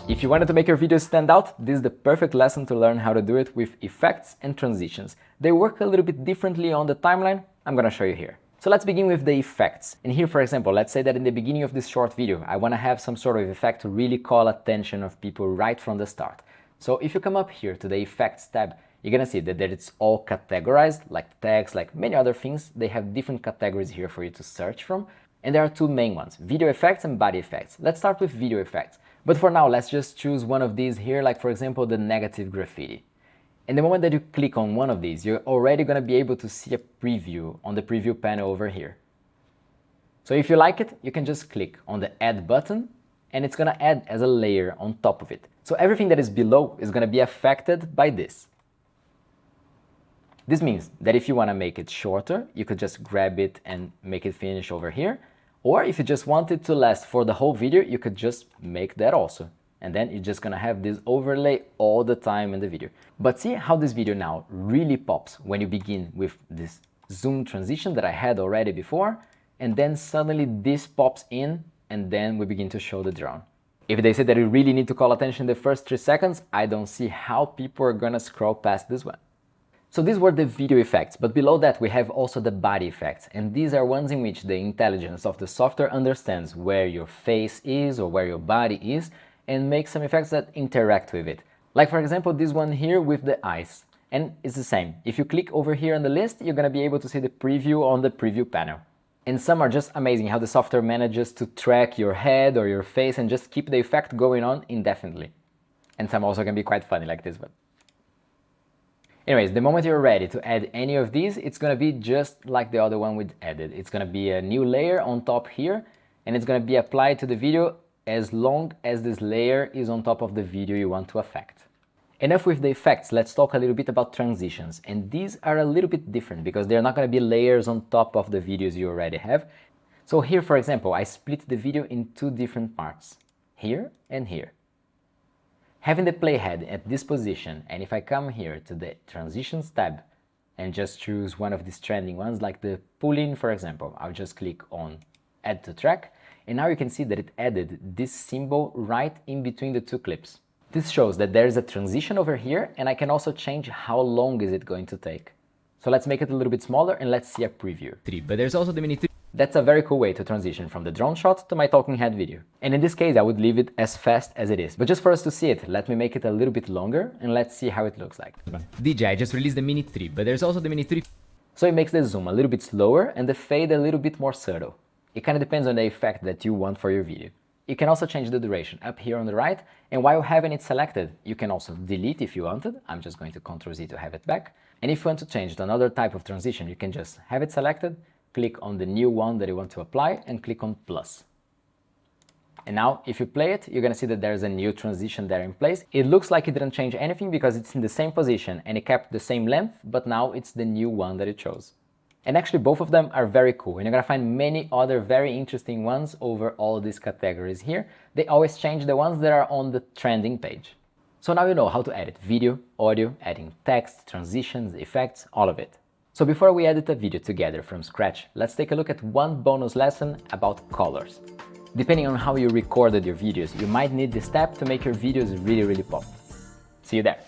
If you wanted to make your videos stand out, this is the perfect lesson to learn how to do it with effects and transitions. They work a little bit differently on the timeline. I'm gonna show you here. So let's begin with the effects. And here, for example, let's say that in the beginning of this short video, I want to have some sort of effect to really call attention of people right from the start. So if you come up here to the effects tab, you're gonna see that it's all categorized, like tags, like many other things. They have different categories here for you to search from. And there are two main ones, video effects and body effects. Let's start with video effects. But for now, let's just choose one of these here, like for example, the negative graffiti. And the moment that you click on one of these, you're already going to be able to see a preview on the preview panel over here. So if you like it, you can just click on the add button and it's going to add as a layer on top of it. So everything that is below is going to be affected by this. This means that if you want to make it shorter, you could just grab it and make it finish over here. Or if you just want it to last for the whole video, you could just make that also. And then you're just gonna have this overlay all the time in the video. But see how this video now really pops when you begin with this zoom transition that I had already before, and then suddenly this pops in, and then we begin to show the drone. If they say that you really need to call attention in the first 3 seconds, I don't see how people are gonna scroll past this one. So these were the video effects, but below that we have also the body effects, and these are ones in which the intelligence of the software understands where your face is or where your body is and makes some effects that interact with it. Like for example this one here with the eyes, and it's the same. If you click over here on the list, you're gonna be able to see the preview on the preview panel. And some are just amazing how the software manages to track your head or your face and just keep the effect going on indefinitely. And some also can be quite funny, like this one. Anyways, the moment you're ready to add any of these, it's gonna be just like the other one we added. It's gonna be a new layer on top here, and it's gonna be applied to the video as long as this layer is on top of the video you want to affect. Enough with the effects, let's talk a little bit about transitions. And these are a little bit different because they're not gonna be layers on top of the videos you already have. So here, for example, I split the video in 2 different parts, here and here. Having the playhead at this position, and if I come here to the transitions tab and just choose one of these trending ones like the pull-in, for example, I'll just click on add to track, and now you can see that it added this symbol right in between the 2 clips. This shows that there is a transition over here, and I can also change how long is it going to take. So let's make it a little bit smaller and let's see a preview. But there's also the mini 3. That's a very cool way to transition from the drone shot to my talking head video. And in this case, I would leave it as fast as it is. But just for us to see it, let me make it a little bit longer and let's see how it looks like. DJ, I just released the mini 3, but there's also the mini 3. So it makes the zoom a little bit slower and the fade a little bit more subtle. It kind of depends on the effect that you want for your video. You can also change the duration up here on the right, and while having it selected, you can also delete if you wanted. I'm just going to Ctrl-Z to have it back. And if you want to change to another type of transition, you can just have it selected, click on the new one that you want to apply, and click on plus. And now, if you play it, you're gonna see that there's a new transition there in place. It looks like it didn't change anything because it's in the same position and it kept the same length, but now it's the new one that it chose. And actually both of them are very cool, and you're gonna find many other very interesting ones over all these categories here. They always change the ones that are on the trending page. So now you know how to edit video, audio, adding text, transitions, effects, all of it. So before we edit a video together from scratch, let's take a look at one bonus lesson about colors. Depending on how you recorded your videos, you might need this step to make your videos really pop. See you there!